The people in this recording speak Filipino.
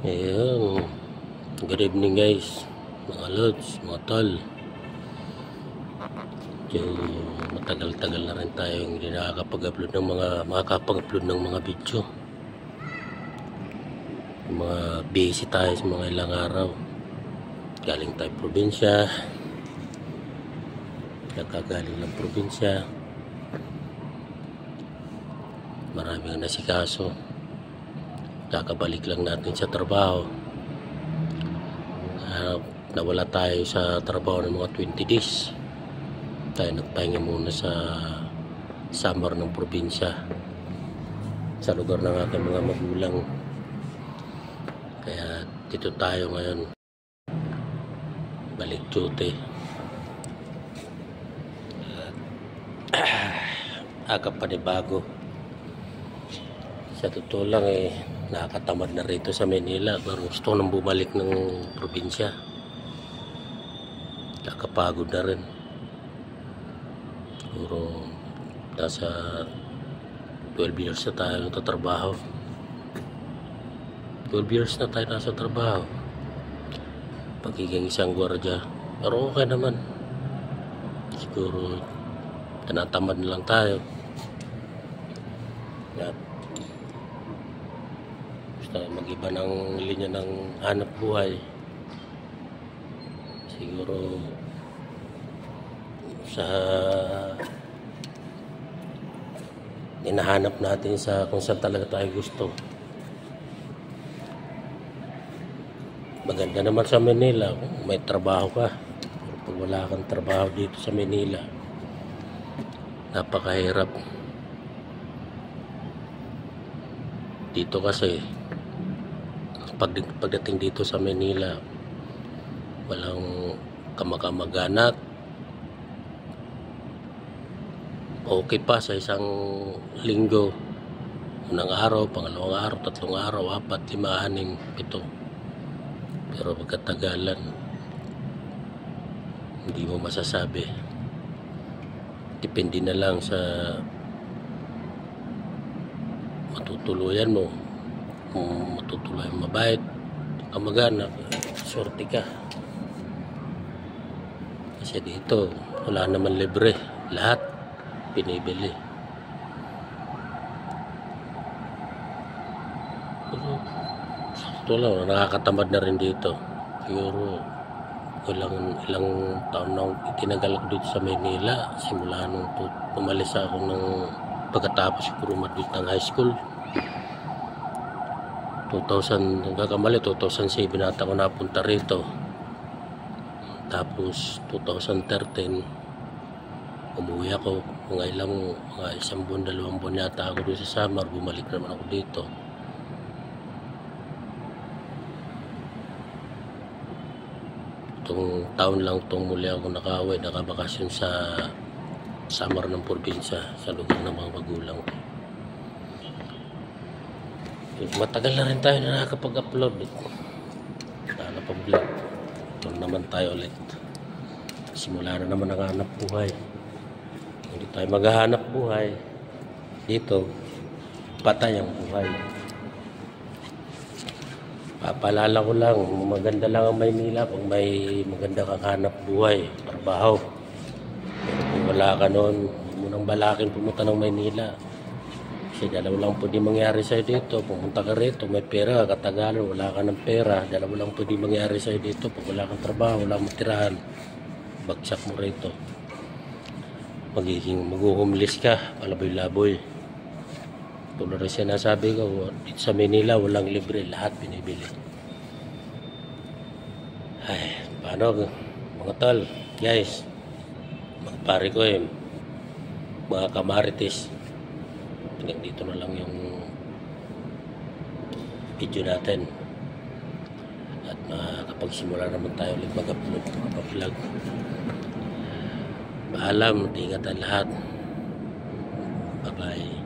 Ayun, good evening guys, mga lods, mga tol. Yung matagal-tagal na rin tayong hindi nakakapag-upload ng makakapag-upload ng mga video. Mga busy tayo sa mga ilang araw. Galing tayo probinsya, nakagaling ng probinsya, maraming nasikaso. Kakabalik lang natin sa trabaho. Nawala tayo sa trabaho ng mga 20 days. Tayo nagpahinga muna sa summer ng probinsya, sa lugar ng aking mga magulang. Kaya dito tayo ngayon, balik duty. Aga panibago. Sa totoo lang nakakatamad na rito sa Manila, pero gusto nang bumalik ng probinsya. Nakakapagod na rin. Siguro nasa 12 years na tayo nagtatrabaho. 12 years na tayo nasa trabaho, pagiging isang gwardiya. Pero okay naman. Siguro tinatamad na lang tayo. At mag-iba ng linya ng hanap buhay. Siguro sa hinahanap natin sa kung saan talaga tayo gusto. Maganda naman sa Manila kung may trabaho ka. Pero pag wala kang trabaho dito sa Manila, napakahirap. Dito kasi pagdating dito sa Manila, walang kamag-anak. Okay pa sa isang linggo, unang araw, pangalawang araw, tatlong araw, 4, 5, 6, 7. Pero pagkatagalan, hindi mo masasabi. Depende na lang sa matutuluyan mo. Kung matutuluyan mabait, kamag-anak, swerte ka. Kasi dito wala naman libre, lahat pinibili. Pero sa totoo lang, nakakatamad na rin dito. Siguro ilang taon na itinagal ako dito sa Manila, simula nung umalis ako ng pagkatapos siguro graduate ng high school. 2007 ata ako napunta rito. Tapos 2013 umuwi ako, mga isang buwan, 2 buwan yata ako doon sa summer. Bumalik naman ako dito. Itong taon lang itong muli ako nakabakasyon sa summer ng probinsya, sa lugar ng mga magulang ko. Matagal na rin tayo na nakakapag-upload. Sana pag-vlog doon naman tayo ulit. Simula na naman ang hanap buhay. Hindi tayo maghahanap buhay dito, patay ang buhay. Papaalala ko lang, maganda lang ang Maynila pag may maganda kang hanap buhay, trabaho. Pero kung wala ka noon, huwag mo nang balakin pumunta ng Maynila. Kasi dalawa lang pwede mangyari sa'yo dito. Pumunta ka rito, may pera, katagalan, wala ka ng pera. Dalawa lang pwede mangyari sa'yo dito. Pag wala kang trabaho, wala mong tirahan, bagsak mo rito. Maghuhumlis ka, palaboy-laboy. Tulad rin sinasabi ko, dito sa Manila, walang libre, lahat binibili. Ay, paano mga tol, guys, mga pare ko mga kamarites, dito na lang yung video natin. At makakapagsimula naman tayo ulit mag-upload, mag-vlog. Paalam, ingat ang lahat. Bye-bye.